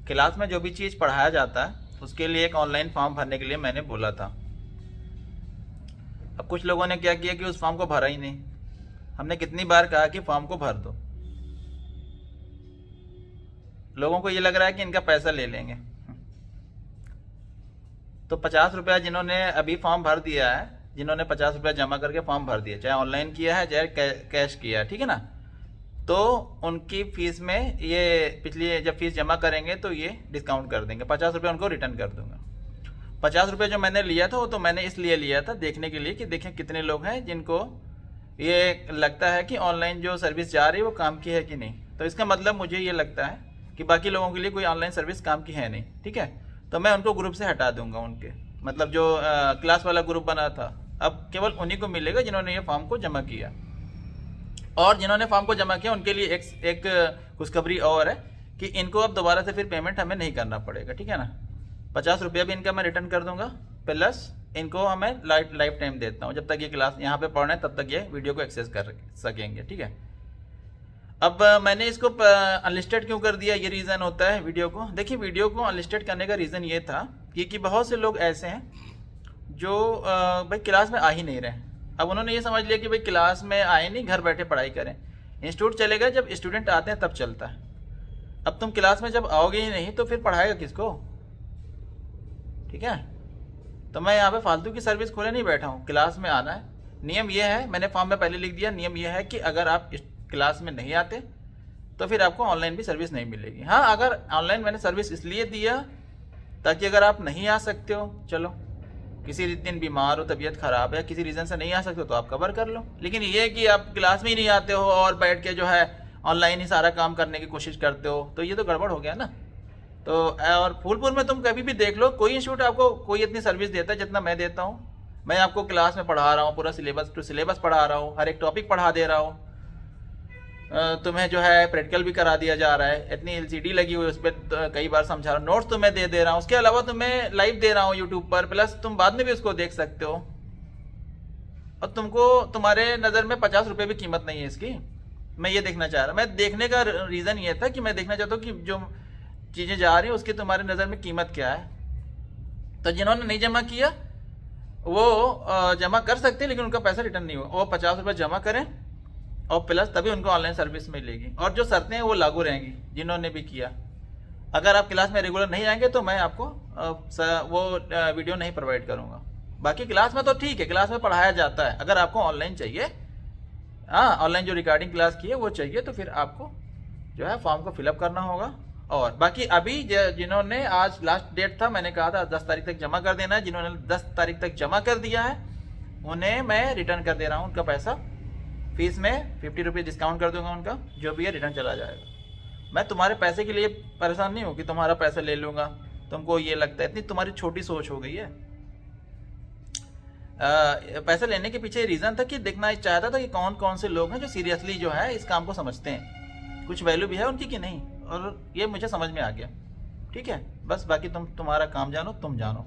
Class में जो भी चीज़ पढ़ाया जाता है उसके लिए एक ऑनलाइन फॉर्म भरने के लिए मैंने बोला था। अब कुछ लोगों ने क्या किया कि उस फॉर्म को भरा ही नहीं। हमने कितनी बार कहा कि फॉर्म को भर दो, लोगों को ये लग रहा है कि इनका पैसा ले लेंगे। तो 50 रुपया जिन्होंने अभी फॉर्म भर दिया है, जिन्होंने 50 रुपया जमा करके फॉर्म भर दिया, चाहे ऑनलाइन किया है चाहे कैश किया है, ठीक है ना, तो उनकी फीस में ये पिछली जब फीस जमा करेंगे तो ये डिस्काउंट कर देंगे। 50 रुपये उनको रिटर्न कर दूंगा। 50 रुपये जो मैंने लिया था वो तो मैंने इसलिए लिया था देखने के लिए कि देखें कितने लोग हैं जिनको ये लगता है कि ऑनलाइन जो सर्विस जा रही है वो काम की है कि नहीं। तो इसका मतलब मुझे ये लगता है कि बाकी लोगों के लिए कोई ऑनलाइन सर्विस काम की है नहीं, ठीक है। तो मैं उनको ग्रुप से हटा दूंगा, उनके मतलब जो क्लास वाला ग्रुप बना था, अब केवल उन्हीं को मिलेगा जिन्होंने ये फॉर्म को जमा किया। और जिन्होंने फॉर्म को जमा किया उनके लिए एक खुशखबरी और है कि इनको अब दोबारा से फिर पेमेंट हमें नहीं करना पड़ेगा, ठीक है ना। 50 रुपया भी इनका मैं रिटर्न कर दूंगा, प्लस इनको हमें लाइफ टाइम देता हूँ, जब तक ये क्लास यहाँ पे पढ़ रहे हैं तब तक ये वीडियो को एक्सेस कर सकेंगे, ठीक है। अब मैंने इसको अनलिस्टेड क्यों कर दिया, ये रीज़न होता है वीडियो को। देखिए वीडियो को अनलिस्टेड करने का रीज़न ये था कि बहुत से लोग ऐसे हैं जो भाई क्लास में आ ही नहीं रहे। अब उन्होंने ये समझ लिया कि भाई क्लास में आए नहीं, घर बैठे पढ़ाई करें। इंस्टीट्यूट चले गए, जब स्टूडेंट आते हैं तब चलता है। अब तुम क्लास में जब आओगे ही नहीं तो फिर पढ़ाएगा किसको, ठीक है। तो मैं यहाँ पे फालतू की सर्विस खोले नहीं बैठा हूँ, क्लास में आना है। नियम ये है, मैंने फॉर्म में पहले लिख दिया, नियम ये है कि अगर आप क्लास में नहीं आते तो फिर आपको ऑनलाइन भी सर्विस नहीं मिलेगी। हाँ, अगर ऑनलाइन मैंने सर्विस इसलिए दिया ताकि अगर आप नहीं आ सकते हो, चलो किसी दिन बीमार हो, तबीयत खराब है, किसी रीज़न से नहीं आ सकते हो तो आप कवर कर लो। लेकिन ये कि आप क्लास में ही नहीं आते हो और बैठ के जो है ऑनलाइन ही सारा काम करने की कोशिश करते हो, तो ये तो गड़बड़ हो गया ना। तो और फूलपुर में तुम कभी भी देख लो, कोई इंस्टीट्यूट आपको कोई इतनी सर्विस देता है जितना मैं देता हूँ। मैं आपको क्लास में पढ़ा रहा हूँ, पूरा सिलेबस टू सिलेबस पढ़ा रहा हूँ, हर एक टॉपिक पढ़ा दे रहा हूँ, तुम्हें जो है प्रैक्टिकल भी करा दिया जा रहा है, इतनी एलसीडी लगी हुई है उस पर कई बार समझा रहा हूँ, नोट्स तुम्हें दे रहा हूँ, उसके अलावा तुम्हें लाइव दे रहा हूँ यूट्यूब पर, प्लस तुम बाद में भी उसको देख सकते हो। और तुमको तुम्हारे नज़र में 50 रुपये भी कीमत नहीं है इसकी। मैं ये देखना चाह रहा, मैं देखने का रीज़न ये था कि मैं देखना चाहता हूँ कि जो चीज़ें जा रही हैं उसकी तुम्हारे नज़र में कीमत क्या है। तो जिन्होंने नहीं जमा किया वो जमा कर सकते हैं, लेकिन उनका पैसा रिटर्न नहीं हुआ। वो 50 रुपये जमा करें और प्लस तभी उनको ऑनलाइन सर्विस मिलेगी। और जो शर्तें हैं वो लागू रहेंगी जिन्होंने भी किया। अगर आप क्लास में रेगुलर नहीं आएंगे तो मैं आपको वो वीडियो नहीं प्रोवाइड करूँगा। बाकी क्लास में तो ठीक है, क्लास में पढ़ाया जाता है। अगर आपको ऑनलाइन चाहिए, हाँ ऑनलाइन जो रिकॉर्डिंग क्लास की है वो चाहिए, तो फिर आपको जो है फॉर्म को फिलअप करना होगा। और बाकी अभी जिन्होंने, आज लास्ट डेट था, मैंने कहा था 10 तारीख तक जमा कर देना है, जिन्होंने 10 तारीख तक जमा कर दिया है उन्हें मैं रिटर्न कर दे रहा हूँ उनका पैसा। फीस में 50 रुपये डिस्काउंट कर दूंगा, उनका जो भी है रिटर्न चला जाएगा। मैं तुम्हारे पैसे के लिए परेशान नहीं हूँ कि तुम्हारा पैसा ले लूँगा, तुमको ये लगता है, इतनी तुम्हारी छोटी सोच हो गई है। पैसा लेने के पीछे रीज़न था कि देखना चाहता था कि कौन कौन से लोग हैं जो सीरियसली जो है इस काम को समझते हैं, कुछ वैल्यू भी है उनकी कि नहीं, और ये मुझे समझ में आ गया, ठीक है। बस बाकी तुम्हारा काम जानो, तुम जानो।